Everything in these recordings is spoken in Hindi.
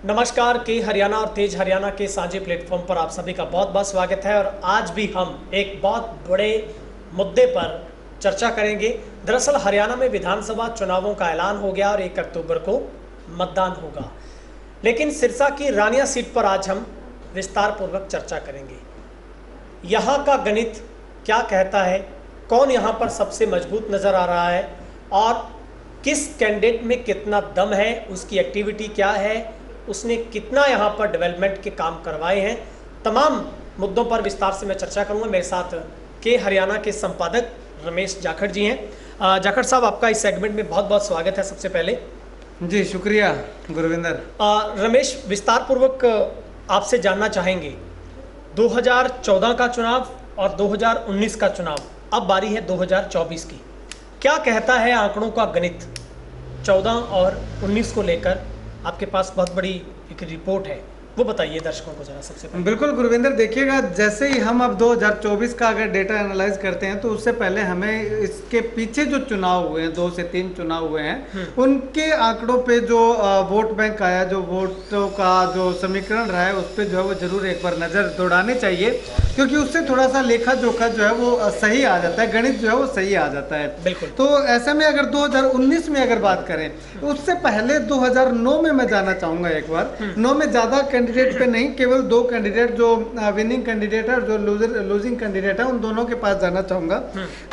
नमस्कार के हरियाणा और तेज हरियाणा के साझे प्लेटफॉर्म पर आप सभी का बहुत बहुत स्वागत है। और आज भी हम एक बहुत बड़े मुद्दे पर चर्चा करेंगे। दरअसल हरियाणा में विधानसभा चुनावों का ऐलान हो गया और 1 अक्टूबर को मतदान होगा, लेकिन सिरसा की रानिया सीट पर आज हम विस्तार पूर्वक चर्चा करेंगे। यहाँ का गणित क्या कहता है, कौन यहाँ पर सबसे मजबूत नज़र आ रहा है और किस कैंडिडेट में कितना दम है, उसकी एक्टिविटी क्या है, उसने कितना यहाँ पर डेवलपमेंट के काम करवाए हैं, तमाम मुद्दों पर विस्तार से मैं चर्चा करूँगा। मेरे साथ के हरियाणा के संपादक रमेश जाखड़ जी हैं। जाखड़ साहब, आपका इस सेगमेंट में बहुत बहुत स्वागत है। सबसे पहले जी शुक्रिया गुरविंदर। रमेश, विस्तार पूर्वक आपसे जानना चाहेंगे 2014 का चुनाव और 2019 का चुनाव, अब बारी है 2024 की। क्या कहता है आंकड़ों का गणित 14 और 19 को लेकर? आपके पास बहुत बड़ी एक रिपोर्ट है, वो बताइए दर्शकों को जरा सबसे पहले। बिल्कुल गुरविंदर, देखिएगा जैसे ही हम अब 2024 का अगर डेटा एनालाइज करते हैं तो उससे पहले हमें इसके पीछे जो चुनाव हुए हैं, 2 से 3 चुनाव हुए हैं, उनके आंकड़ों पे जो वोट बैंक आया, जो वोटों का जो समीकरण रहा है, उस पर जो है वो जरूर एक बार नज़र दौड़ानी चाहिए, क्योंकि उससे थोड़ा सा लेखा जोखा जो है वो सही आ जाता है, गणित जो है वो सही आ जाता है। बिल्कुल। तो ऐसे में अगर 2019 में अगर बात करें, उससे पहले 2009 में मैं जाना चाहूँगा एक बार। 9 में ज़्यादा कैंडिडेट पे नहीं, केवल 2 कैंडिडेट, जो विनिंग कैंडिडेट है और जो लूजिंग कैंडिडेट है, उन दोनों के पास जाना चाहूँगा।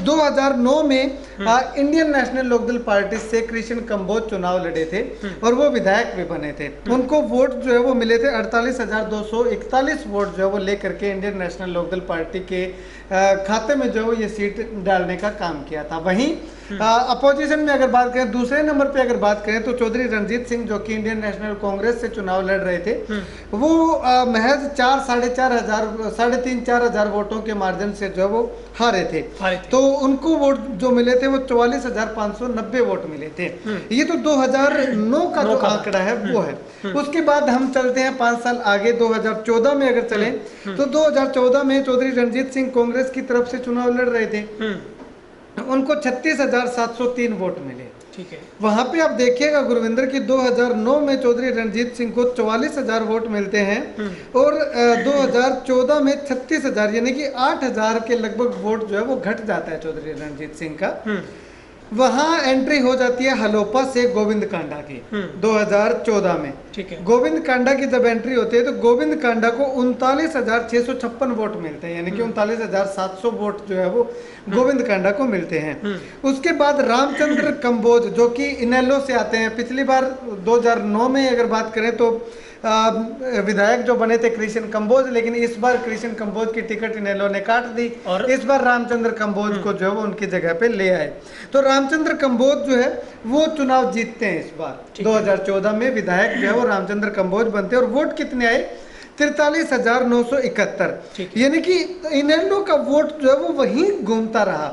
2009 में इंडियन नेशनल लोकदल पार्टी से कृष्ण कंबोज चुनाव लड़े थे और वो विधायक भी बने थे। उनको वोट जो है वो मिले थे 48,241 वोट जो है वो लेकर के इंडियन नेशनल लोकदल पार्टी के खाते में जो है ये सीट डालने का काम किया था। वहीं अपोजिशन में अगर बात करें, दूसरे नंबर पे अगर बात करें तो चौधरी रणजीत सिंह, जो कि इंडियन नेशनल कांग्रेस से चुनाव लड़ रहे थे, वो महज 4,500 वोटों के मार्जिन से जो है वो हारे थे। तो उनको वोट जो मिले थे वो 44,590 वोट मिले थे। ये तो 2009 का जो आंकड़ा है वो है। उसके बाद हम चलते हैं 5 साल आगे, 2014 में अगर चलें तो 2014 में चौधरी रणजीत सिंह कांग्रेस की तरफ से चुनाव लड़ रहे थे, उनको 36,703 वोट मिले। ठीक है। वहां पे आप देखिएगा गुरविंदर की 2009 में चौधरी रणजीत सिंह को 44,000 वोट मिलते हैं और 2014 में 36,000, यानी कि 8,000 के लगभग वोट जो है वो घट जाता है चौधरी रणजीत सिंह का। वहां एंट्री हो जाती है हलोपा से गोविंद कांडा की 2014 में। ठीक है। गोविंद कांडा की जब एंट्री होती है तो गोविंद कांडा को 39,656 वोट मिलते हैं, यानी कि 39,700 वोट जो है वो गोविंद कांडा को मिलते हैं। उसके बाद रामचंद्र कंबोज, जो कि इनेलो से आते हैं, पिछली बार 2009 में अगर बात करें तो विधायक जो बने थे कृष्ण कंबोज, लेकिन इस बार कृष्ण कंबोज की टिकट इनेलो ने काट दी और इस बार रामचंद्र कंबोज को जो है वो उनकी जगह पे ले आए। तो रामचंद्र कंबोज जो है वो चुनाव जीतते हैं इस बार। 2014 में विधायक जो है वो रामचंद्र कंबोज बनते हैं और वोट कितने आए? 43,971, यानी कि इनेलो का वोट जो है वो वहीं घूमता रहा।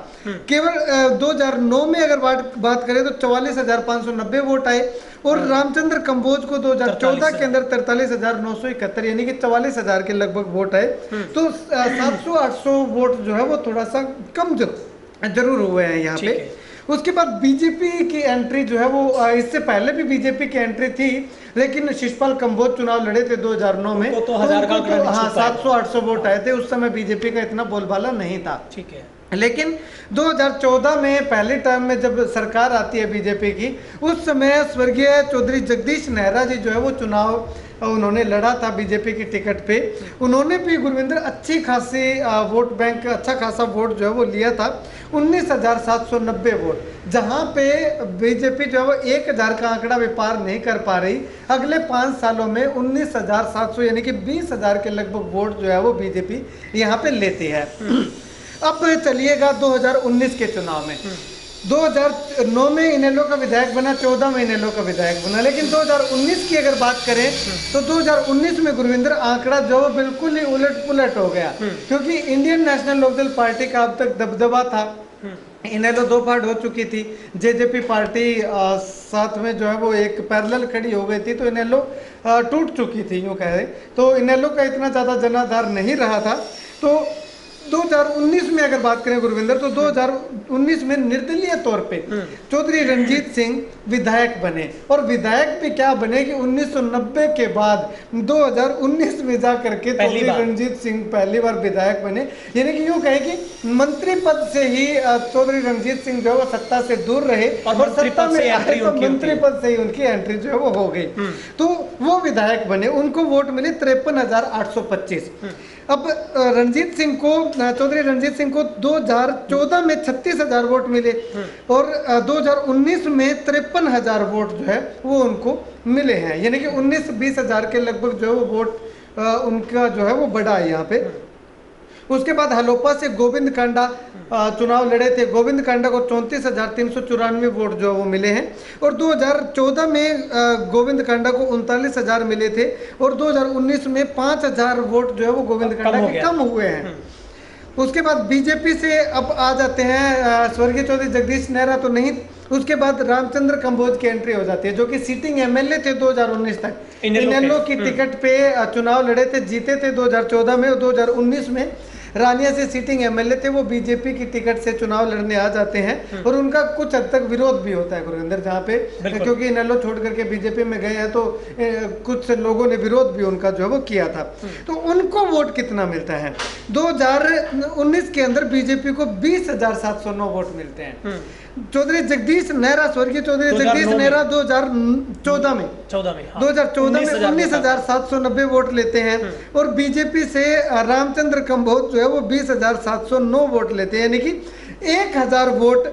केवल 2009 में अगर बात करें तो 44,590 वोट आए और रामचंद्र कंबोज को 2014 के अंदर 43,971, यानी कि 44,000 के लगभग वोट आए। तो 700-800 वोट जो है वो थोड़ा सा कम जरूर हुए हैं यहाँ पे। उसके बाद बीजेपी की एंट्री जो है वो, इससे पहले भी बीजेपी की एंट्री थी, लेकिन शिषपाल कंबोज चुनाव लड़े थे 2009 में, तो 700-800 वोट आए थे। उस समय बीजेपी का इतना बोलबाला नहीं था। ठीक है। लेकिन 2014 में पहले टर्म में जब सरकार आती है बीजेपी की, उस समय स्वर्गीय चौधरी जगदीश नेहरा जी जो है वो चुनाव उन्होंने लड़ा था बीजेपी की टिकट पे। उन्होंने भी गुरविंदर अच्छी खासी वोट बैंक, अच्छा खासा वोट जो है वो लिया था, 19,790 वोट, जहां पे बीजेपी जो है वो 1,000 का आंकड़ा व्यापार नहीं कर पा रही। अगले 5 सालों में 19,700, यानी कि 20,000 के लगभग वोट जो है वो बीजेपी यहाँ पे लेती है। अब चलिएगा 2019 के चुनाव में। 2009 में इनेलो का विधायक बना, 14 में इनेलो का विधायक बना, लेकिन 2019 की अगर बात करें तो 2019 में गुरविंदर आंकड़ा जो बिल्कुल ही उलट पुलट हो गया, क्योंकि इंडियन नेशनल लोकदल पार्टी का अब तक दबदबा था। इनेलो 2 पार्ट हो चुकी थी, जेजेपी पार्टी साथ में जो है वो एक पैरेलल खड़ी हो गई थी, तो इनेलो टूट चुकी थी यूँ कहें तो। इनेलो का इतना ज़्यादा जनाधार नहीं रहा था। तो 2019 में अगर बात करें गुरविंदर, तो 2019 में निर्दलीय तौर पे चौधरी रंजीत सिंह विधायक बने। और विधायक भी क्या बने कि 1990 के बाद 2019 में जा करके चौधरी रंजीत सिंह पहली बार विधायक बने। यानी कि यूं कहे कि मंत्री पद से ही चौधरी रंजीत सिंह जो है वो सत्ता से दूर रहे और सत्ता में आए तो मंत्री पद से ही उनकी एंट्री जो है वो हो गई। तो वो विधायक बने, उनको वोट मिले 53,825। अब रंजीत सिंह को, चौधरी रंजीत सिंह को 2014 में 36,000 वोट मिले और 2019 में 53,000 वोट जो है वो उनको मिले हैं। यानी कि 19-20 हजार के लगभग जो है वो वोट उनका जो है वो बढ़ा है यहाँ पे। उसके बाद हलोपा से गोविंद कांडा चुनाव लड़े थे। गोविंद कांडा को 34,394 वोट जो है वो मिले हैं और 2014 में गोविंद कांडा को 39,000 मिले थे और 2019 में 5,000 वोट जो है वो गोविंद कांडा के कम हुए हैं। उसके बाद बीजेपी से अब आ जाते हैं स्वर्गीय चौधरी जगदीश नेहरा तो नहीं, उसके बाद रामचंद्र कंबोज की एंट्री हो जाती है जो कि सीटिंग एमएलए थे 2019 तक। इनेलो की टिकट पे चुनाव लड़े थे, जीते थे 2014 में और 2019 में रानिया से सीटिंग एमएलए थे, वो बीजेपी की टिकट से चुनाव लड़ने आ जाते हैं और उनका कुछ हद तक विरोध भी होता है गुरविंदर, जहाँ पे क्योंकि इनेलो छोड़ करके बीजेपी में गए हैं तो कुछ लोगों ने विरोध भी उनका जो है वो किया था। तो उनको वोट कितना मिलता है? 2019 के अंदर बीजेपी को 20,709 वोट मिलते हैं। चौधरी जगदीश नेहरा, स्वर्गीय चौधरी जगदीश नेहरा 2014 में 19,790 वोट लेते हैं और बीजेपी से रामचंद्र कंबोज जो है वो 20,709 वोट लेते हैं। यानी कि 1,000 वोट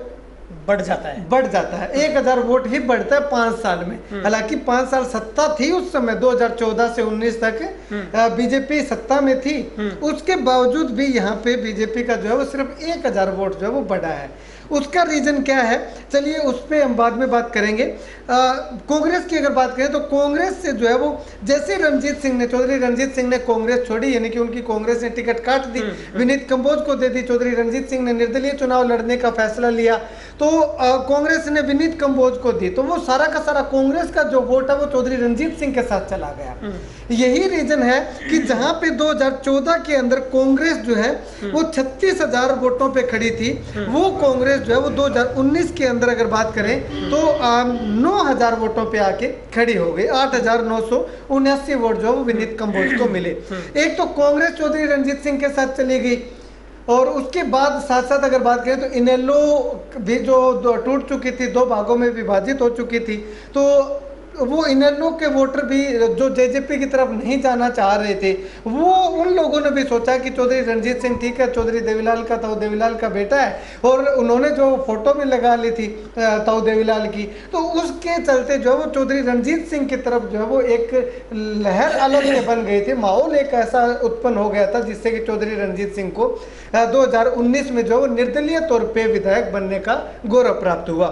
बढ़ जाता है 1,000 वोट ही बढ़ता है 5 साल में। हालांकि 5 साल सत्ता थी उस समय, 2014 से 19 तक बीजेपी सत्ता में थी, उसके बावजूद भी यहाँ पे बीजेपी का जो है वो सिर्फ 1,000 वोट जो है वो बढ़ा है। उसका रीजन क्या है, चलिए उस पर हम बाद में बात करेंगे। कांग्रेस की अगर बात करें तो कांग्रेस से जो है वो जैसे चौधरी रंजीत सिंह ने कांग्रेस छोड़ी, यानी कि उनकी कांग्रेस ने टिकट काट दी, विनीत कंबोज को दे दी, चौधरी रंजीत सिंह ने निर्दलीय चुनाव लड़ने का फैसला लिया तो कांग्रेस ने विनीत कंबोज को दी, तो वो सारा का सारा कांग्रेस का जो वोट है वो चौधरी रंजीत सिंह के साथ चला गया। यही रीजन है कि जहां पे 2014 के अंदर कांग्रेस जो है वो 36,000 वोटों पे खड़ी थी, वो कांग्रेस जो है वो 2019 के अंदर अगर बात करें तो 9,000 वोटों पे आके खड़ी हो गई। 8,979 वोट जो है वो विनीत कंबोज को मिले। एक तो कांग्रेस चौधरी रंजीत सिंह के साथ चली गई और उसके बाद साथ साथ अगर बात करें तो इनेलो भी जो टूट चुकी थी, 2 भागों में विभाजित हो चुकी थी, तो वो इनेलो के वोटर भी जो जेजेपी की तरफ नहीं जाना चाह रहे थे, वो उन लोगों ने भी सोचा कि चौधरी रंजीत सिंह ठीक है, चौधरी देवीलाल का ताऊ देवीलाल का बेटा है और उन्होंने जो फोटो भी लगा ली थी ताऊ देवीलाल की, तो उसके चलते जो है वो चौधरी रंजीत सिंह की तरफ जो है वो एक लहर अलग से बन गई थी, माहौल एक ऐसा उत्पन्न हो गया था जिससे कि चौधरी रंजीत सिंह को 2019 में जो निर्दलीय तौर पे विधायक बनने का गौरव प्राप्त हुआ।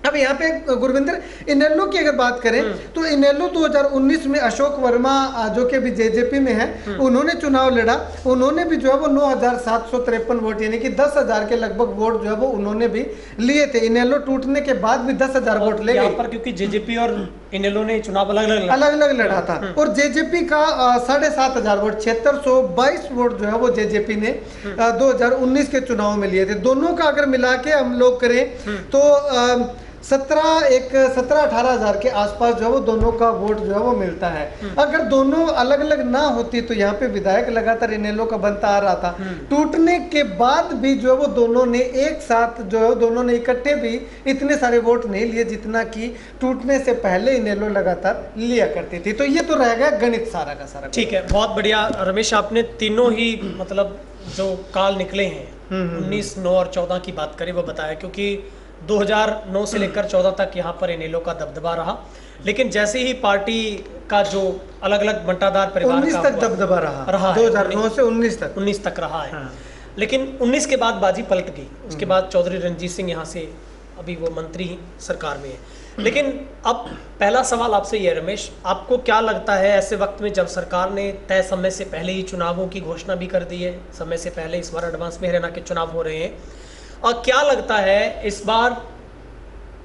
अब यहाँ पे गुरविंदर इनेलो की अगर बात करें तो इनेलो 2019 में अशोक वर्मा जो कि अभी जेजेपी में है, उन्होंने चुनाव लड़ा, उन्होंने भी जो है वो 9,753 वोट यानी कि 10,000 के लगभग वोट जो है वो उन्होंने भी लिए थे। इनेलो टूटने के बाद भी 10,000 वोट ले गए पर क्योंकि जेजेपी और इनेलो ने चुनाव अलग अलग लड़ा था और जेजेपी का 7,500 वोट 7622 वोट जो है वो जेजेपी ने 2019 के चुनाव में लिए थे। दोनों का अगर मिला के हम लोग करें तो 17-18 हजार के आसपास जो है वो दोनों का वोट जो है वो मिलता है। अगर दोनों अलग अलग ना होती तो यहाँ पे विधायक लगातार इनेलो का बनता आ रहा था। टूटने के बाद भी जो है वो दोनों ने एक साथ जो है दोनों ने इकट्ठे भी इतने सारे वोट नहीं लिए जितना कि टूटने से पहले इनेलो लगातार लिया करती थी। तो ये तो रह गया गणित सारा का सारा। ठीक है, बहुत बढ़िया रमेश, आपने तीनों ही मतलब जो काल निकले हैं 19, 9 और 14 की बात करें वो बताया, क्योंकि 2009 से लेकर 14 तक यहाँ पर इनेलो का दबदबा रहा, लेकिन जैसे ही पार्टी का जो अलग अलग बंटाधार परिवार 19 तक दबदबा रहा 2009 से 19 तक रहा है। हाँ। लेकिन 19 के बाद बाजी पलट गई, उसके बाद चौधरी रंजीत सिंह यहाँ से अभी वो मंत्री सरकार में है। लेकिन अब पहला सवाल आपसे ये रमेश, आपको क्या लगता है ऐसे वक्त में जब सरकार ने तय समय से पहले ही चुनावों की घोषणा भी कर दी है, समय से पहले इस बार एडवांस में हरियाणा के चुनाव हो रहे हैं, और क्या लगता है इस बार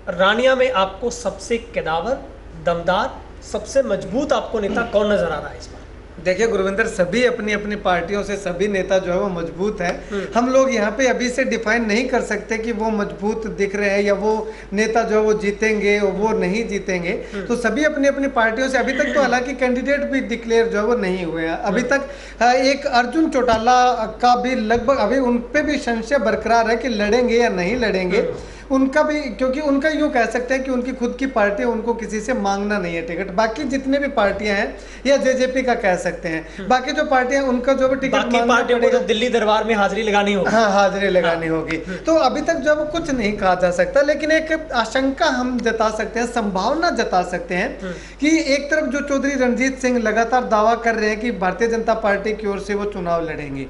रानिया में आपको सबसे कद्दावर, दमदार, सबसे मजबूत आपको नेता कौन नजर आ रहा है इस बार? देखिए गुरविंदर, सभी अपनी अपनी पार्टियों से सभी नेता जो है वो मजबूत है। हम लोग यहाँ पे अभी से डिफाइन नहीं कर सकते कि वो मजबूत दिख रहे हैं या वो नेता जो है वो जीतेंगे और वो नहीं जीतेंगे। तो सभी अपनी अपनी पार्टियों से अभी तक तो हालांकि कैंडिडेट भी डिक्लेयर जो है वो नहीं हुए हैं अभी तक। एक अर्जुन चौटाला का भी लगभग अभी उन पे भी संशय बरकरार है कि लड़ेंगे या नहीं लड़ेंगे। उनका भी, क्योंकि उनका यूँ कह सकते हैं कि उनकी खुद की पार्टी, उनको किसी से मांगना नहीं है टिकट। बाकी जितने भी पार्टियां हैं या जेजेपी का कह सकते हैं, बाकी जो पार्टियां उनका जो भी टिकट मांगना पड़ेगा, तो दिल्ली दरबार में हाजिरी लगानी होगी। हाँ, हाजिरी लगानी होगी। तो अभी तक जो कुछ नहीं कहा जा सकता, लेकिन एक आशंका हम जता सकते हैं, संभावना जता सकते हैं कि एक तरफ जो चौधरी रणजीत सिंह लगातार दावा कर रहे हैं कि भारतीय जनता पार्टी की ओर से वो चुनाव लड़ेंगे।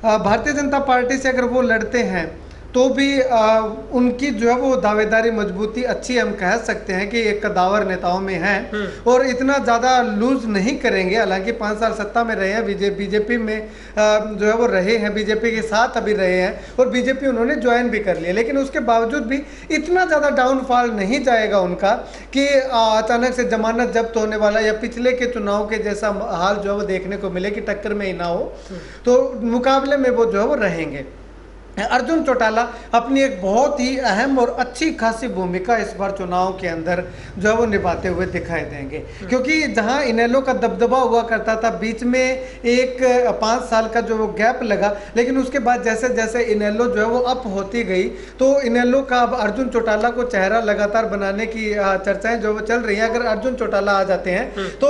भारतीय जनता पार्टी से अगर वो लड़ते हैं तो भी उनकी जो है वो दावेदारी मजबूती अच्छी हम कह सकते हैं कि एक कदावर नेताओं में है और इतना ज़्यादा लूज नहीं करेंगे। हालांकि 5 साल सत्ता में रहे हैं, बीजेपी में जो है वो रहे हैं, बीजेपी के साथ अभी रहे हैं और बीजेपी उन्होंने ज्वाइन भी कर लिया, लेकिन उसके बावजूद भी इतना ज़्यादा डाउनफॉल नहीं जाएगा उनका कि अचानक से जमानत जब्त होने वाला या पिछले के चुनाव के जैसा हाल जो है वो देखने को मिले कि टक्कर में ही ना हो। तो मुकाबले में वो जो है वो रहेंगे। अर्जुन चौटाला अपनी एक बहुत ही अहम और अच्छी खासी भूमिका इस बार चुनाव के अंदर जो है वो निभाते हुए दिखाई देंगे, क्योंकि जहां इनेलो का दबदबा हुआ करता था, बीच में एक 5 साल का जो वो गैप लगा, लेकिन उसके बाद जैसे जैसे इनेलो जो है वो अप होती गई तो इनेलो का अब अर्जुन चौटाला को चेहरा लगातार बनाने की चर्चाएं जो वो चल रही हैं। अगर अर्जुन चौटाला आ जाते हैं तो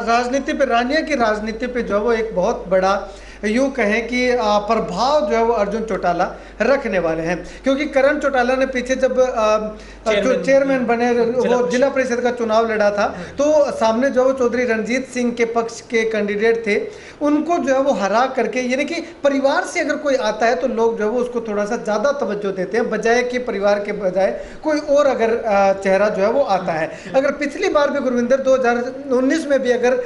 राजनीति पे, रानिया की राजनीति पे जो है वो एक बहुत बड़ा यूँ कहें कि प्रभाव जो है वो अर्जुन चौटाला रखने वाले हैं, क्योंकि करण चौटाला ने पीछे जब चेयरमैन बने, वो जिला परिषद का चुनाव लड़ा था, तो सामने जो वो चौधरी रणजीत सिंह के पक्ष के कैंडिडेट थे, उनको जो है वो हरा करके, यानी कि परिवार से अगर कोई आता है तो लोग जो है वो उसको थोड़ा सा ज़्यादा तवज्जो देते हैं, बजाय कि परिवार के बजाय कोई और अगर चेहरा जो है वो आता है। अगर पिछली बार भी गुरविंदर 2019 में भी अगर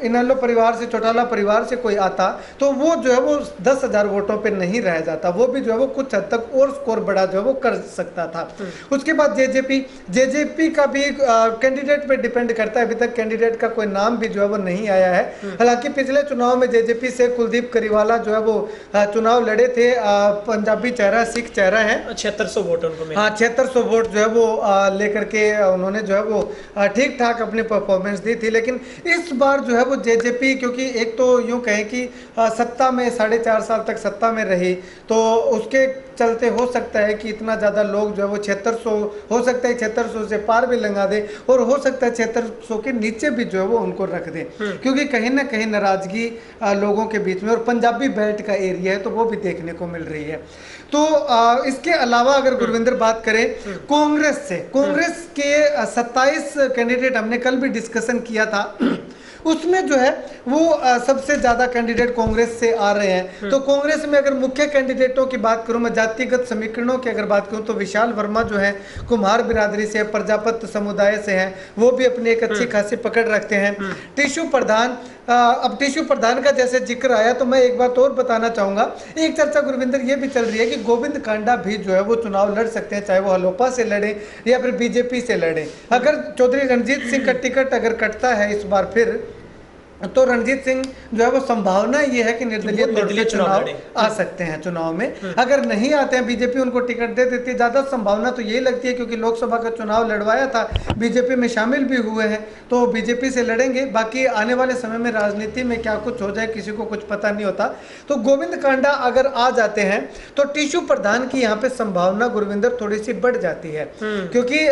इनेलो परिवार से, चौटाला परिवार से कोई आता तो वो जो है वो 10,000 वोटों पे नहीं रह जाता, वो भी जो है वो कुछ हद तक और स्कोर बड़ा जो है वो कर सकता था। उसके बाद जेजेपी का भी कैंडिडेट पे डिपेंड करता है। अभी तक कैंडिडेट का कोई नाम भी जो है वो नहीं आया है। हालांकि पिछले चुनाव में जेजेपी से कुलदीप करीवाला जो है वो चुनाव लड़े थे, पंजाबी चेहरा, सिख चेहरा है, 7600 वोट उनको मिले। हाँ, 7600 वोट जो है वो लेकर के उन्होंने जो है वो ठीक ठाक अपनी परफॉर्मेंस दी थी। लेकिन इस बार जो है वो जेजेपी, क्योंकि एक तो यूँ कहें कि सत्ता में 4.5 साल तक सत्ता में रही, तो उसके चलते हो सकता है कि इतना ज़्यादा लोग जो है वो 7600, हो सकता है 7600 से पार भी लगा दे और हो सकता है 7600 के नीचे भी जो है वो उनको रख दे, क्योंकि कहीं ना कहीं नाराजगी लोगों के बीच में, और पंजाबी बेल्ट का एरिया है तो वो भी देखने को मिल रही है। तो इसके अलावा अगर गुरविंदर बात करें कांग्रेस से, कांग्रेस के 27 कैंडिडेट हमने कल भी डिस्कशन किया था, उसमें जो है वो सबसे ज़्यादा कैंडिडेट कांग्रेस से आ रहे हैं। तो कांग्रेस में अगर मुख्य कैंडिडेटों की बात करूं, मैं जातिगत समीकरणों की अगर बात करूं तो विशाल वर्मा जो है कुम्हार बिरादरी से, प्रजापत समुदाय से हैं, वो भी अपनी एक अच्छी खासी पकड़ रखते हैं। टिशु प्रधान, अब टिशु प्रधान का जैसे जिक्र आया तो मैं एक बात और बताना चाहूँगा। एक चर्चा गुरविंदर ये भी चल रही है कि गोविंद कांडा भी जो है वो चुनाव लड़ सकते हैं, चाहे वो हलोपा से लड़े या फिर बीजेपी से लड़े। अगर चौधरी रणजीत सिंह का टिकट अगर कटता है इस बार फिर, तो रणजीत सिंह जो है वो संभावना ये है कि निर्दलीय चुनाव आ सकते हैं चुनाव में। अगर नहीं आते हैं, बीजेपी उनको टिकट दे देती है, ज़्यादा संभावना तो यही लगती है, क्योंकि लोकसभा का चुनाव लड़वाया था, बीजेपी में शामिल भी हुए हैं, तो बीजेपी से लड़ेंगे। बाकी आने वाले समय में राजनीति में क्या कुछ हो जाए किसी को कुछ पता नहीं होता। तो गोविंद कांडा अगर आ जाते हैं तो टिशु प्रधान की यहाँ पे संभावना गुरविंदर थोड़ी सी बढ़ जाती है, क्योंकि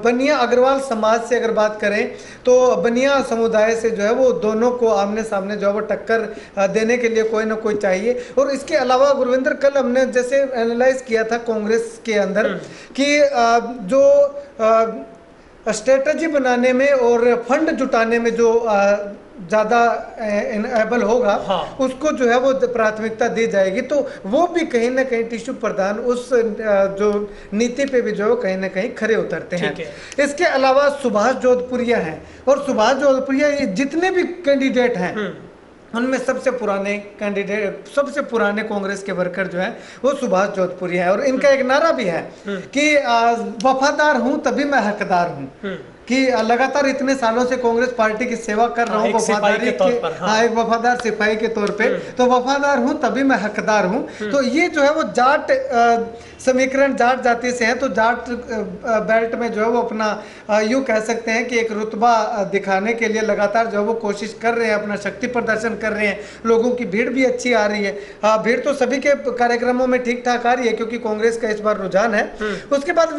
बनिया अग्रवाल समाज से अगर बात करें तो बनिया समुदाय से जो है वो दोनों को आमने सामने जो है वो टक्कर देने के लिए कोई ना कोई चाहिए। और इसके अलावा गुरविंदर कल हमने जैसे एनालाइज किया था कांग्रेस के अंदर कि जो स्ट्रेटजी बनाने में और फंड जुटाने में जो ज़्यादा एनेबल होगा, हाँ, उसको जो है वो प्राथमिकता दी जाएगी। तो वो भी कहीं ना कहीं टिशु प्रधान उस जो नीति पे भी जो है कहीं ना कहीं खरे उतरते हैं। इसके अलावा सुभाष जोधपुरिया हैं, और सुभाष जोधपुरिया ये जितने भी कैंडिडेट हैं उनमें सबसे पुराने कैंडिडेट, सबसे पुराने कांग्रेस के वर्कर जो है वो सुभाष जोधपुरिया है। और इनका एक नारा भी है कि वफादार हूं तभी मैं हकदार हूं। कि लगातार इतने सालों से कांग्रेस पार्टी की सेवा कर रहा हूँ वफादारी के, हाँ, एक वफादार सिपाही के तौर पे, तो वफादार हूँ तभी मैं हकदार हूँ। तो ये जो है वो जाट समीकरण जाट जाति से है, तो जाट बेल्ट में जो है वो अपना यूँ कह सकते हैं कि एक रुतबा दिखाने के लिए लगातार जो है वो कोशिश कर रहे हैं, अपना शक्ति प्रदर्शन कर रहे हैं। लोगों की भीड़ भी अच्छी आ रही है, भीड़ तो सभी के कार्यक्रमों में ठीक ठाक आ रही है क्योंकि कांग्रेस का इस बार रुझान है। उसके बाद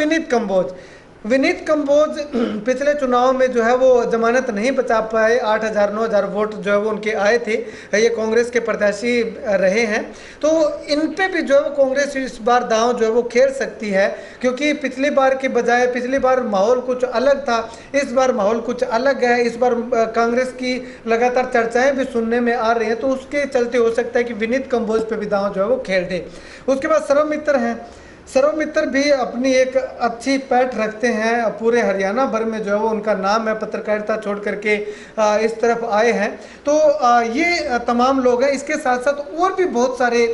विनीत कंबोज पिछले चुनाव में जो है वो जमानत नहीं बचा पाए, 8,000-9,000 वोट जो है वो उनके आए थे, ये कांग्रेस के प्रत्याशी रहे हैं। तो इन पे भी जो है वो कांग्रेस इस बार दांव जो है वो खेल सकती है, क्योंकि पिछली बार के बजाय पिछली बार माहौल कुछ अलग था, इस बार माहौल कुछ अलग है। इस बार कांग्रेस की लगातार चर्चाएं भी सुनने में आ रही हैं, तो उसके चलते हो सकता है कि विनीत कंबोज पे भी दांव जो है वो खेल दे। उसके बाद सर्वमित्र हैं, सर्वमित्र भी अपनी एक अच्छी पैठ रखते हैं, पूरे हरियाणा भर में जो है वो उनका नाम है, पत्रकारिता छोड़ करके इस तरफ आए हैं। तो ये तमाम लोग हैं। इसके साथ साथ और भी बहुत सारे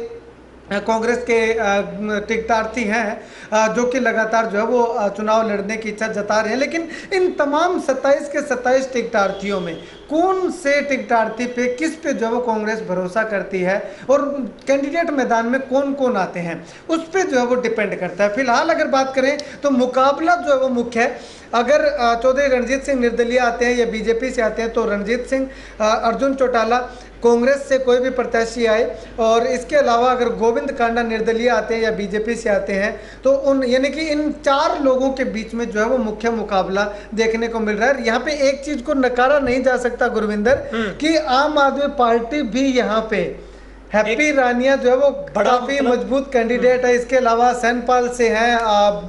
कांग्रेस के टिकटार्थी हैं जो कि लगातार जो है वो चुनाव लड़ने की इच्छा जता रहे हैं। लेकिन इन तमाम 27 के 27 टिकटार्थियों में कौन से टिकटार्थी पे किस पे जो है वो कांग्रेस भरोसा करती है और कैंडिडेट मैदान में कौन कौन आते हैं उस पे जो है वो डिपेंड करता है। फिलहाल अगर बात करें तो मुकाबला जो है वो मुख्य है। अगर चौधरी रणजीत सिंह निर्दलीय आते हैं या बीजेपी से आते हैं तो रणजीत सिंह, अर्जुन चौटाला, कांग्रेस से कोई भी प्रत्याशी आए, और इसके अलावा अगर गोविंद कांडा निर्दलीय आते हैं या बीजेपी से आते हैं तो उन यानी कि इन 4 लोगों के बीच में जो है वो मुख्य मुकाबला देखने को मिल रहा है। यहाँ पे एक चीज को नकारा नहीं जा सकता गुरविंदर कि आम आदमी पार्टी भी यहाँ पे हैप्पी रानिया जो है वो काफी मजबूत कैंडिडेट है। इसके अलावा सैनपाल से हैं,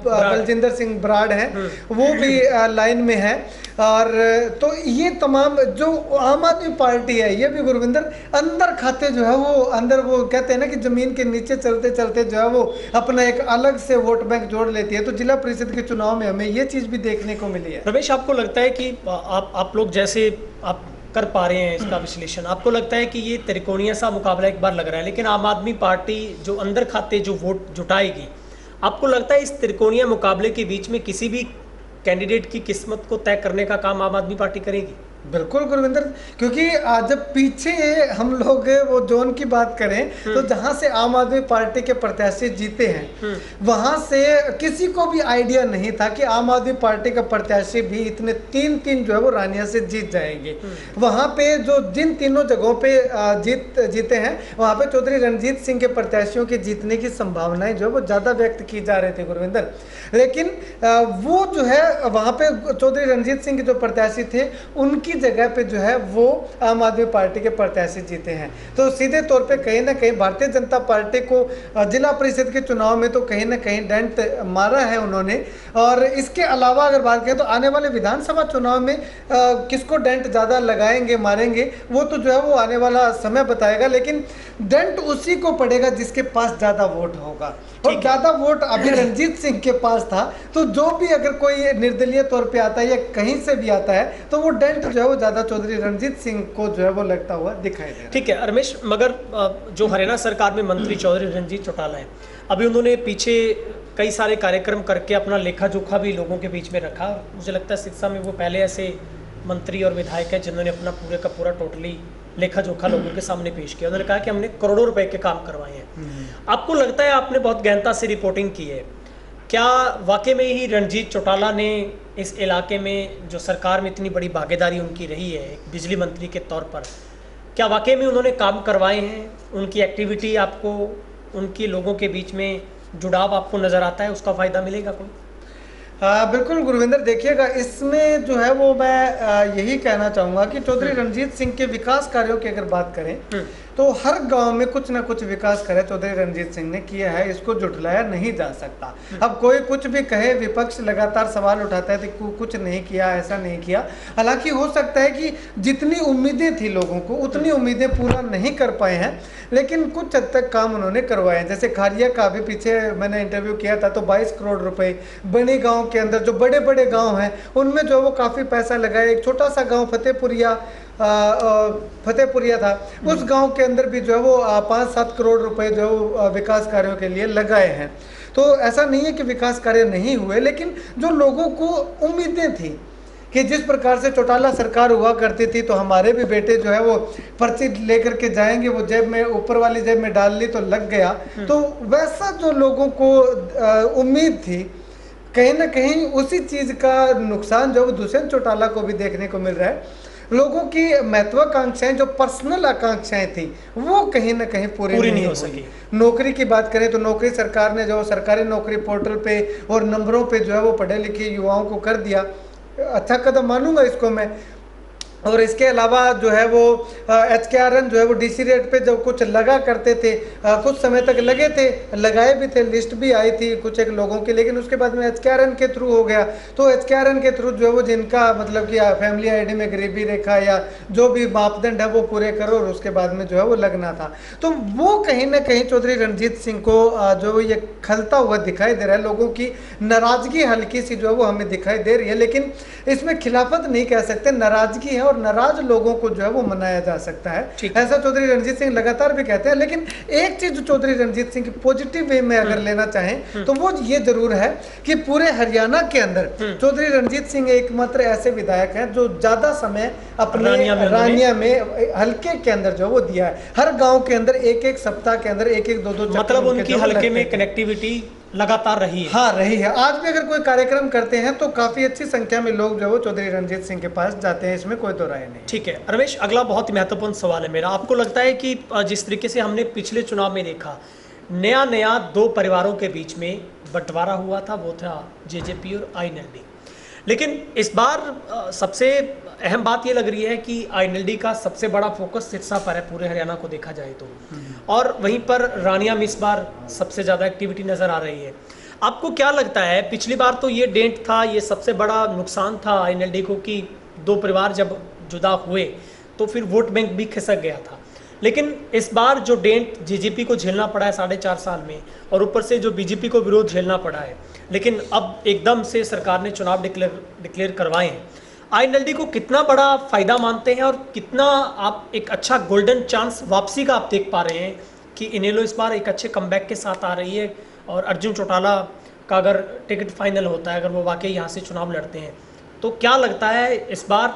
बलजिंदर सिंह बराड़ हैं, वो भी लाइन में है। और तो ये तमाम जो आम आदमी पार्टी है ये भी गुरविंदर अंदर खाते जो है वो अंदर, वो कहते हैं ना कि जमीन के नीचे चलते चलते जो है वो अपना एक अलग से वोट बैंक जोड़ लेती है। तो जिला परिषद के चुनाव में हमें ये चीज भी देखने को मिली है। रमेश, आपको लगता है कि आप लोग जैसे आप कर पा रहे हैं इसका विश्लेषण, आपको लगता है कि ये त्रिकोणीय सा मुकाबला एक बार लग रहा है, लेकिन आम आदमी पार्टी जो अंदर खाते जो वोट जुटाएगी, आपको लगता है इस त्रिकोणीय मुकाबले के बीच में किसी भी कैंडिडेट की किस्मत को तय करने का काम आम आदमी पार्टी करेगी? बिल्कुल गुरविंदर, क्योंकि जब पीछे हम लोग वो जोन की बात करें तो जहां से आम आदमी पार्टी के प्रत्याशी जीते हैं वहां से किसी को भी आइडिया नहीं था कि आम आदमी पार्टी का प्रत्याशी भी इतने 3 जो है वो रानिया से जीत जाएंगे। वहां पे जो जिन तीनों जगहों पे जीते हैं वहां पे चौधरी रणजीत सिंह के प्रत्याशियों के जीतने की संभावनाएं जो है वो ज्यादा व्यक्त की जा रहे थे गुरविंदर। लेकिन वो जो है वहां पे चौधरी रणजीत सिंह के जो प्रत्याशी थे उनकी जगह पे जो है वो आम आदमी पार्टी के प्रत्याशी जीते हैं। तो सीधे तौर पे कहीं ना कहीं भारतीय जनता पार्टी को जिला परिषद के चुनाव में तो कहीं ना कहीं डेंट मारा है उन्होंने। और इसके अलावा अगर बात करें तो आने वाले विधानसभा चुनाव में किसको डेंट ज़्यादा लगाएंगे मारेंगे वो तो जो है वो आने वाला समय बताएगा। लेकिन डेंट उसी को पड़ेगा जिसके पास ज़्यादा वोट होगा, और ज़्यादा वोट अभी रणजीत सिंह के पास था। तो जो भी अगर कोई निर्दलीय तौर पे आता है या कहीं से भी आता है तो वो डेंट जो है वो ज़्यादा चौधरी रणजीत सिंह को जो है वो लगता हुआ दिखाई दे रहा है। ठीक है रमेश, मगर जो हरियाणा सरकार में मंत्री चौधरी रणजीत चौटाला है, अभी उन्होंने पीछे कई सारे कार्यक्रम करके अपना लेखा जोखा भी लोगों के बीच में रखा। मुझे लगता है सिरसा में वो पहले ऐसे मंत्री और विधायक है जिन्होंने अपना पूरे का पूरा टोटली लेखा जोखा लोगों के सामने पेश किया। उन्होंने कहा कि हमने करोड़ों रुपए के काम करवाए हैं। आपको लगता है आपने बहुत गहनता से रिपोर्टिंग की है, क्या वाकई में ही रणजीत चौटाला ने इस इलाके में जो सरकार में इतनी बड़ी भागीदारी उनकी रही है एक बिजली मंत्री के तौर पर, क्या वाकई में उन्होंने काम करवाए हैं? उनकी एक्टिविटी आपको, उनके लोगों के बीच में जुड़ाव आपको नज़र आता है, उसका फ़ायदा मिलेगा कोई? बिल्कुल गुरविंदर, देखिएगा इसमें जो है वो मैं यही कहना चाहूँगा कि चौधरी रणजीत सिंह के विकास कार्यों की अगर बात करें तो हर गांव में कुछ ना कुछ विकास करे चौधरी रणजीत सिंह ने किया है, इसको जुटलाया नहीं जा सकता। अब कोई कुछ भी कहे, विपक्ष लगातार सवाल उठाता है कि कुछ नहीं किया, ऐसा नहीं किया। हालांकि हो सकता है कि जितनी उम्मीदें थी लोगों को उतनी उम्मीदें पूरा नहीं कर पाए हैं, लेकिन कुछ हद तक काम उन्होंने करवाए हैं। जैसे खारिया का अभी पीछे मैंने इंटरव्यू किया था तो 22 करोड़ रुपए बनी गाँव के अंदर जो बड़े बड़े गाँव हैं उनमें जो वो काफ़ी पैसा लगाया। एक छोटा सा गाँव फतेहपुरिया था, उस गांव के अंदर भी जो है वो 5-7 करोड़ रुपए जो विकास कार्यों के लिए लगाए हैं। तो ऐसा नहीं है कि विकास कार्य नहीं हुए, लेकिन जो लोगों को उम्मीदें थी कि जिस प्रकार से चौटाला सरकार हुआ करती थी तो हमारे भी बेटे जो है वो पर्ची लेकर के जाएंगे, वो जेब में ऊपर वाली जेब में डाल ली तो लग गया। तो वैसा जो लोगों को उम्मीद थी, कहीं ना कहीं उसी चीज़ का नुकसान जो दुष्यंत चौटाला को भी देखने को मिल रहा है। लोगों की महत्वाकांक्षाएं, जो पर्सनल आकांक्षाएं थी, वो कहीं ना कहीं पूरी नहीं हो सकी। नौकरी की बात करें तो नौकरी सरकार ने जो सरकारी नौकरी पोर्टल पे और नंबरों पे जो है वो पढ़े लिखे युवाओं को कर दिया, अच्छा कदम मानूंगा इसको मैं। और इसके अलावा जो है वो HKRN जो है वो DC रेट पे जब कुछ लगा करते थे, कुछ समय तक लगे थे, लगाए भी थे, लिस्ट भी आई थी कुछ एक लोगों की, लेकिन उसके बाद में HKRN के थ्रू हो गया। तो HKRN के थ्रू जो है वो जिनका मतलब कि फैमिली ID में गरीबी रेखा या जो भी मापदंड है वो पूरे करो और उसके बाद में जो है वो लगना था। तो वो कहीं ना कहीं चौधरी रणजीत सिंह को जो ये खलता हुआ दिखाई दे रहा है। लोगों की नाराजगी हल्की सी जो है वो हमें दिखाई दे रही है, लेकिन इसमें खिलाफत नहीं कह सकते, नाराजगी है और नाराज लोगों को जो है वो मनाया जा सकता है, ऐसा चौधरी रणजीत सिंह लगातार भी कहते हैं। लेकिन एक चीज जो चौधरी रणजीत सिंह की पॉजिटिव वे में अगर लेना चाहें तो वो ये जरूर है कि पूरे हरियाणा के अंदर चौधरी रणजीत सिंह एकमात्र ऐसे विधायक हैं जो ज्यादा समय अपने रानिया में हल्के के अंदर जो वो दिया है। हर गांव के अंदर एक एक सप्ताह के अंदर एक एक दो दो, मतलब उनकी हल्के में कनेक्टिविटी लगातार रही है। हाँ रही है। आज भी अगर कोई कार्यक्रम करते हैं तो काफी अच्छी संख्या में लोग जो है वो चौधरी रणजीत सिंह के पास जाते हैं, इसमें कोई तो राय नहीं। ठीक है रमेश, अगला बहुत ही महत्वपूर्ण सवाल है मेरा। आपको लगता है कि जिस तरीके से हमने पिछले चुनाव में देखा, नया दो परिवारों के बीच में बंटवारा हुआ था, वो था JJP और INLD, लेकिन इस बार सबसे अहम बात ये लग रही है कि INLD का सबसे बड़ा फोकस सिरसा पर है पूरे हरियाणा को देखा जाए तो, और वहीं पर रानिया में इस बार सबसे ज़्यादा एक्टिविटी नज़र आ रही है। आपको क्या लगता है, पिछली बार तो ये डेंट था, ये सबसे बड़ा नुकसान था INLD को कि दो परिवार जब जुदा हुए तो फिर वोट बैंक भी खिसक गया था, लेकिन इस बार जो डेंट JJP को झेलना पड़ा है 4.5 साल में, और ऊपर से जो BJP को विरोध झेलना पड़ा है, लेकिन अब एकदम से सरकार ने चुनाव डिक्लेयर करवाए हैं, INLD को कितना बड़ा फायदा मानते हैं और कितना आप एक अच्छा गोल्डन चांस वापसी का आप देख पा रहे हैं कि इनेलो इस बार एक अच्छे कमबैक के साथ आ रही है, और अर्जुन चौटाला का अगर टिकट फाइनल होता है, अगर वो वाकई यहाँ से चुनाव लड़ते हैं, तो क्या लगता है इस बार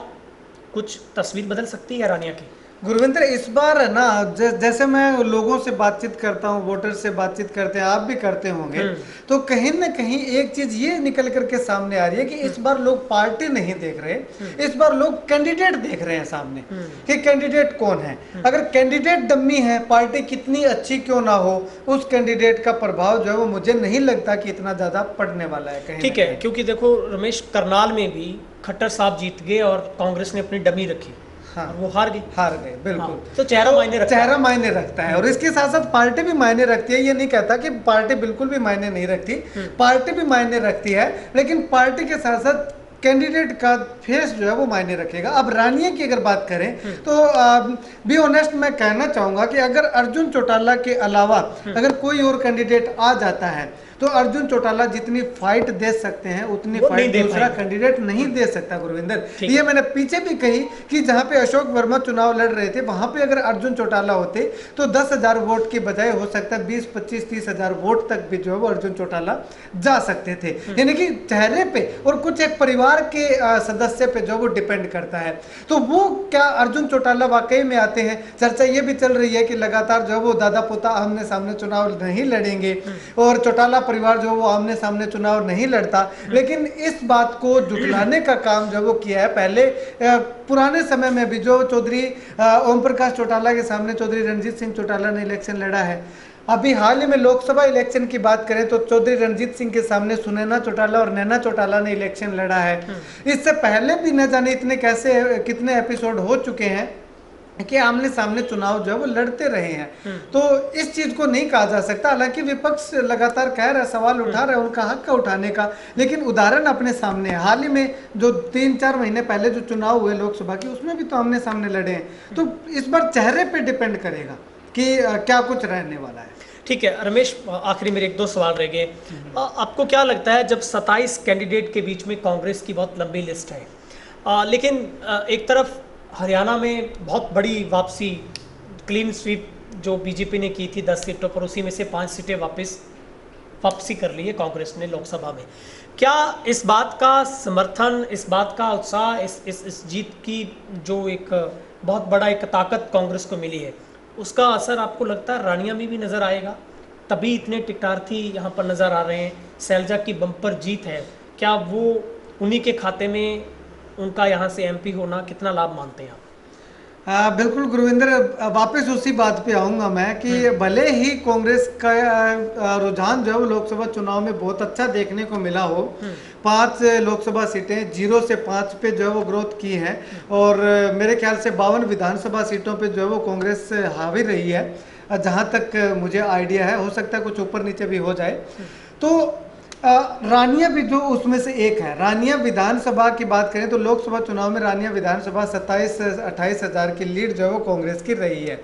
कुछ तस्वीर बदल सकती है रानिया की? गुरविंदर, इस बार है ना, जैसे मैं लोगों से बातचीत करता हूँ, वोटर से बातचीत करते हैं, आप भी करते होंगे, तो कहीं ना कहीं एक चीज ये निकल करके सामने आ रही है कि इस बार लोग पार्टी नहीं देख रहे, इस बार लोग कैंडिडेट देख रहे हैं सामने कि कैंडिडेट कौन है। अगर कैंडिडेट डम्मी है, पार्टी कितनी अच्छी क्यों ना हो, उस कैंडिडेट का प्रभाव जो है वो मुझे नहीं लगता कि इतना ज्यादा पड़ने वाला है कहीं। ठीक है, क्योंकि देखो रमेश, करनाल में भी खट्टर साहब जीत गए और कांग्रेस ने अपनी डमी रखी, हाँ, वो हार गए बिल्कुल। हाँ, तो चेहरा मायने रखता है और इसके साथ साथ पार्टी भी मायने रखती है। ये नहीं कहता कि पार्टी बिल्कुल भी मायने नहीं रखती, पार्टी भी मायने रखती है, लेकिन पार्टी के साथ साथ कैंडिडेट का फेस जो है वो मायने रखेगा। अब रानिया की अगर बात करें तो बी ऑनेस्ट मैं कहना चाहूंगा कि अगर अर्जुन चौटाला के अलावा अगर कोई और कैंडिडेट आ जाता है तो अर्जुन चौटाला जितनी फाइट दे सकते हैं उतनी फाइट दूसरा कैंडिडेट नहीं दे सकता गुरविंदर। ये मैंने पीछे भी कही कि जहां पे अशोक वर्मा चुनाव लड़ रहे थे वहां पे अगर अर्जुन चौटाला होते तो 10,000 वोट की बजाय हो सकता है 20, 25, 30,000 वोट तक भी जो है वो अर्जुन चौटाला जा सकते थे। यानी कि चेहरे पे और कुछ एक परिवार के सदस्य पे जो वो डिपेंड करता है। तो वो क्या अर्जुन चौटाला वाकई में आते हैं? चर्चा ये भी चल रही है कि लगातार जो है वो दादा पोता आमने सामने चुनाव नहीं लड़ेंगे और चौटाला परिवार जो वो आमने सामने चुनाव नहीं लड़ता, लेकिन इस बात को जुटलाने का काम जो वो किया है। पहले पुराने समय में भी जो चौधरी ओम प्रकाश चौटाला के सामने चौधरी रणजीत सिंह चौटाला ने इलेक्शन लड़ा है। अभी हाल ही में लोकसभा इलेक्शन की बात करें तो चौधरी रणजीत सिंह के सामने सुनैना चौटाला और नैना चौटाला ने इलेक्शन लड़ा है। इससे पहले भी न जाने इतने कितने एपिसोड हो चुके हैं कि आमने सामने चुनाव जो है वो लड़ते रहे हैं। तो इस चीज को नहीं कहा जा सकता। हालांकि विपक्ष लगातार कह रहा है, सवाल उठा रहा है, उनका हक है उठाने का, लेकिन उदाहरण अपने सामने है। हाल ही में जो 3-4 महीने पहले जो चुनाव हुए लोकसभा के, उसमें भी तो आमने सामने लड़े हैं। तो इस बार चेहरे पे डिपेंड करेगा कि क्या कुछ रहने वाला है। ठीक है रमेश, आखिरी मेरे 1-2 सवाल रह गए। आपको क्या लगता है, जब 27 कैंडिडेट के बीच में कांग्रेस की बहुत लंबी लिस्ट है, लेकिन एक तरफ हरियाणा में बहुत बड़ी वापसी, क्लीन स्वीप जो बीजेपी ने की थी 10 सीटों पर, उसी में से 5 सीटें वापस वापसी कर ली है कांग्रेस ने लोकसभा में। क्या इस बात का समर्थन, इस बात का उत्साह, इस जीत की जो एक बहुत बड़ा एक ताकत कांग्रेस को मिली है, उसका असर आपको लगता है रानिया में भी नज़र आएगा? तभी इतने टिकटार्थी यहाँ पर नज़र आ रहे हैं। शैलजा की बम्पर जीत है, क्या वो उन्हीं के खाते में उनका यहाँ से एमपी होना कितना लाभ मानते हैं आप? बिल्कुल गुरविंदर, वापस उसी बात पे आऊंगा मैं कि भले ही कांग्रेस का रुझान जो है वो लोकसभा चुनाव में बहुत अच्छा देखने को मिला हो, 5 लोकसभा सीटें 0 से 5 पे जो है वो ग्रोथ की है, और मेरे ख्याल से 52 विधानसभा सीटों पे जो है वो कांग्रेस हावी रही है, जहाँ तक मुझे आइडिया है। हो सकता है कुछ ऊपर नीचे भी हो जाए। तो रानिया भी जो उसमें से एक है। रानिया विधानसभा की बात करें तो लोकसभा चुनाव में रानिया विधानसभा 27-28 हजार की लीड जो है वो कांग्रेस की रही है।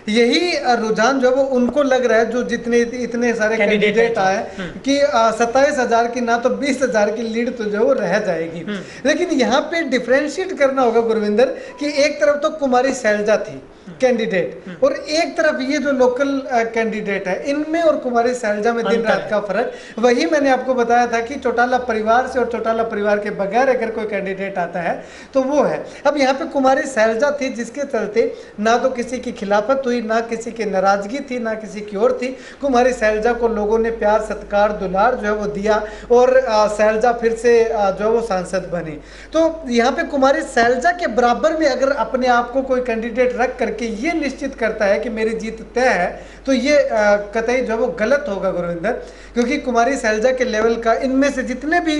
यही रुझान जो है वो उनको लग रहा है, जो जितने इतने सारे कैंडिडेट आए, कि 27 हजार की ना तो 20 हजार की लीड तो जो है वो रह जाएगी। लेकिन यहाँ पे डिफ्रेंशिएट करना होगा गुरविंदर कि एक तरफ तो कुमारी शैलजा थी कैंडिडेट, और एक तरफ ये जो लोकल कैंडिडेट है, इनमें और कुमारी शैलजा में दिन रात का फर्क। वही मैंने आपको बताया था कि चौटाला परिवार से और चौटाला परिवार के बगैर अगर कोई कैंडिडेट आता है तो वो है। अब यहाँ पे कुमारी शैलजा थी, जिसके चलते ना तो किसी की खिलाफत हुई, ना किसी की नाराजगी थी, ना किसी की और थी। कुमारी शैलजा को लोगों ने प्यार, सत्कार, दुलार जो है वो दिया, और शैलजा फिर से जो है वो सांसद बनी। तो यहाँ पे कुमारी शैलजा के बराबर में अगर अपने आप को कोई कैंडिडेट रख करके ये निश्चित करता है कि मेरी जीत तय है, तो ये कतई जो है वो गलत होगा गुरविंदर, क्योंकि कुमारी शैलजा के लेवल का इनमें से जितने भी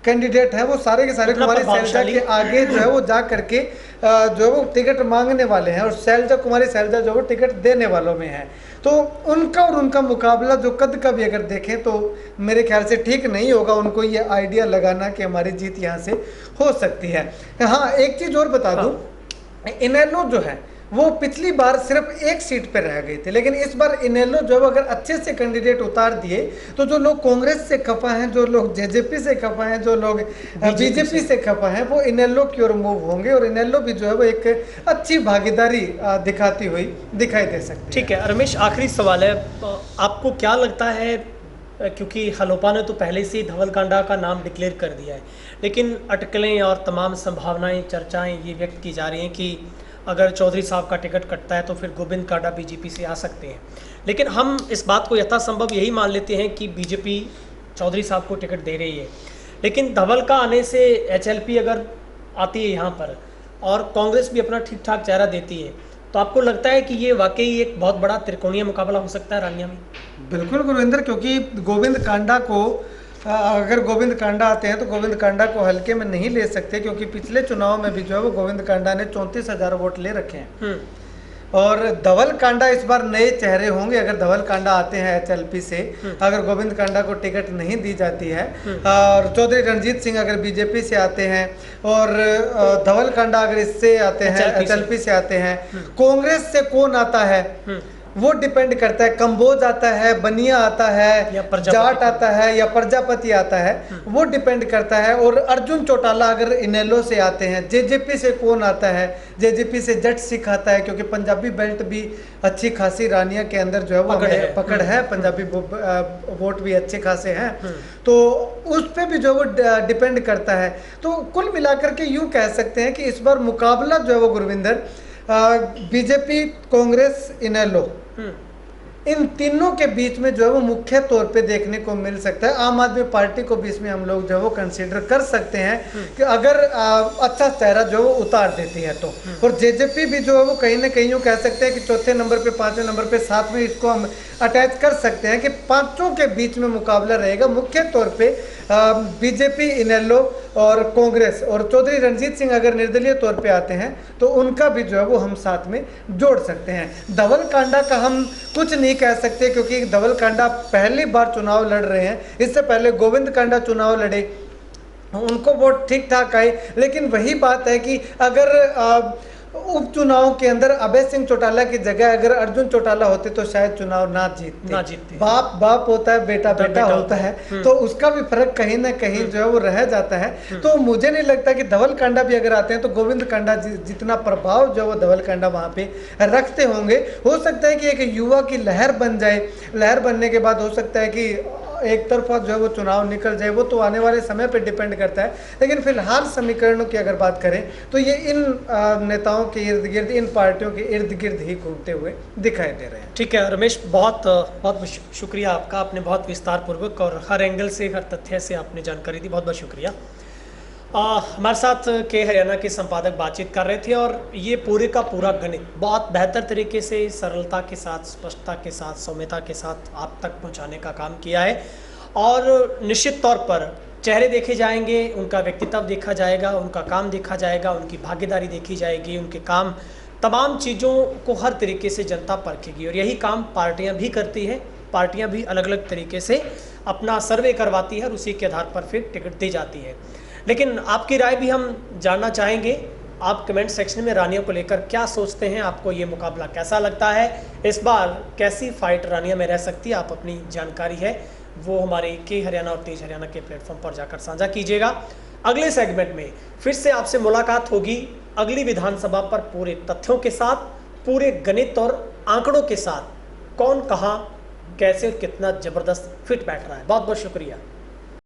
कैंडिडेट हैं वो सारे के सारे कुमारी शैलजा के आगे जो है वो जा करके जो है वो टिकट मांगने वाले हैं, और कुमारी शैलजा जो है वो टिकट देने वालों में है। तो उनका और उनका मुकाबला जो कद का भी अगर देखें तो मेरे ख्याल से ठीक नहीं होगा उनको ये आइडिया लगाना कि हमारी जीत यहाँ से हो सकती है। हाँ, एक चीज़ और बता दूँ, इनेलो जो है वो पिछली बार सिर्फ एक सीट पे रह गए थे, लेकिन इस बार इनेलो जो है अगर अच्छे से कैंडिडेट उतार दिए तो जो लोग कांग्रेस से खफा हैं, जो लोग जेजेपी से खफा हैं, जो लोग बीजेपी से खफा हैं, वो इनेलो की ओर मूव होंगे, और इनेलो भी जो है वो एक अच्छी भागीदारी दिखाती हुई दिखाई दे सकती है। ठीक है रमेश, आखिरी सवाल है, आपको क्या लगता है, क्योंकि हलोपा ने तो पहले से ही धवल कांडा का नाम डिक्लेयर कर दिया है, लेकिन अटकलें और तमाम संभावनाएं, चर्चाएं ये व्यक्त की जा रही हैं कि अगर चौधरी साहब का टिकट कटता है तो फिर गोविंद कांडा बीजेपी से आ सकते हैं। लेकिन हम इस बात को यथासंभव यही मान लेते हैं कि बीजेपी चौधरी साहब को टिकट दे रही है, लेकिन धवल का आने से एचएलपी अगर आती है यहाँ पर और कांग्रेस भी अपना ठीक ठाक चेहरा देती है, तो आपको लगता है कि ये वाकई एक बहुत बड़ा त्रिकोणीय मुकाबला हो सकता है रानिया में? बिल्कुल गुरविंदर, क्योंकि गोविंद कांडा को अगर गोविंद कांडा आते हैं तो गोविंद कांडा को हल्के में नहीं ले सकते, क्योंकि पिछले चुनाव में भी जो है वो गोविंद कांडा ने 34,000 वोट ले रखे हैं। और धवल कांडा इस बार नए चेहरे होंगे अगर धवल कांडा आते हैं एचएलपी से, अगर गोविंद कांडा को टिकट नहीं दी जाती है, और चौधरी रणजीत सिंह अगर बीजेपी से आते हैं, और धवल कांडा अगर इससे आते हैं एचएलपी से आते हैं, कांग्रेस से कौन आता है वो डिपेंड करता है। कंबोज आता है, बनिया आता है, या जाट आता है, या प्रजापति आता है, वो डिपेंड करता है। और अर्जुन चौटाला अगर इनेलो से आते हैं, जेजेपी से कौन आता है, जेजेपी से जट सिख आता है, क्योंकि पंजाबी बेल्ट भी अच्छी खासी रानिया के अंदर जो है वो पकड़ है, पंजाबी वोट भी अच्छे खासे हैं, तो उस पर भी जो वो डिपेंड करता है। तो कुल मिलाकर के यूँ कह सकते हैं कि इस बार मुकाबला जो है वो गुरविंदर बीजेपी, कांग्रेस, इनेलो, इन तीनों के बीच में जो है वो मुख्य तौर पे देखने को मिल सकता है। आम आदमी पार्टी को भी इसमें हम लोग जो है वो कंसीडर कर सकते हैं कि अगर अच्छा चेहरा जो है वो उतार देती है तो। और जेजेपी भी जो है वो कहीं ना कहीं यूँ कह सकते हैं कि चौथे नंबर पे, पांचवें नंबर पे, साथ में इसको हम अटैच कर सकते हैं कि पांचों के बीच में मुकाबला रहेगा। मुख्य तौर पे बीजेपी, इनेलो और कांग्रेस, और चौधरी रणजीत सिंह अगर निर्दलीय तौर पे आते हैं तो उनका भी जो है वो हम साथ में जोड़ सकते हैं। धवल कांडा का हम कुछ नहीं कह सकते, क्योंकि धवल कांडा पहली बार चुनाव लड़ रहे हैं। इससे पहले गोविंद कांडा चुनाव लड़े, उनको वोट ठीक ठाक आए, लेकिन वही बात है कि अगर उपचुनाव के अंदर अभय सिंह चौटाला की जगह अगर अर्जुन चौटाला होते तो शायद चुनाव ना जीतते। बाप बाप होता है, बेटा बेटा होता है, तो उसका भी फर्क कहीं ना कहीं जो है वो रह जाता है। तो मुझे नहीं लगता कि धवल कांडा भी अगर आते हैं तो गोविंद कांडा जितना प्रभाव जो वो धवल कांडा वहाँ पे रखते होंगे। हो सकता है कि एक युवा की लहर बन जाए, लहर बनने के बाद हो सकता है कि एक तरफा जो है वो चुनाव निकल जाए, वो तो आने वाले समय पे डिपेंड करता है। लेकिन फिलहाल समीकरणों की अगर बात करें तो ये इन नेताओं के इर्द गिर्द, इन पार्टियों के इर्द गिर्द ही घूमते हुए दिखाई दे रहे हैं। ठीक है रमेश, बहुत बहुत शुक्रिया आपका, आपने बहुत विस्तार पूर्वक और हर एंगल से, हर तथ्य से आपने जानकारी दी, बहुत बहुत शुक्रिया। हमारे साथ के हरियाणा के संपादक बातचीत कर रहे थे और ये पूरे का पूरा गणित बहुत बेहतर तरीके से, सरलता के साथ, स्पष्टता के साथ, सौम्यता के साथ आप तक पहुंचाने का काम किया है। और निश्चित तौर पर चेहरे देखे जाएंगे, उनका व्यक्तित्व देखा जाएगा, उनका काम देखा जाएगा, उनकी भागीदारी देखी जाएगी, उनके काम, तमाम चीज़ों को हर तरीके से जनता परखेगी। और यही काम पार्टियाँ भी करती हैं। पार्टियाँ भी अलग अलग तरीके से अपना सर्वे करवाती है और उसी के आधार पर फिर टिकट दी जाती है। लेकिन आपकी राय भी हम जानना चाहेंगे। आप कमेंट सेक्शन में रानियों को लेकर क्या सोचते हैं? आपको ये मुकाबला कैसा लगता है? इस बार कैसी फाइट रानिया में रह सकती है? आप अपनी जानकारी है वो हमारे के हरियाणा और तेज हरियाणा के प्लेटफॉर्म पर जाकर साझा कीजिएगा। अगले सेगमेंट में फिर से आपसे मुलाकात होगी अगली विधानसभा पर पूरे तथ्यों के साथ, पूरे गणित और आंकड़ों के साथ, कौन कहाँ कैसे और कितना जबरदस्त फिट बैठ रहा है। बहुत बहुत शुक्रिया।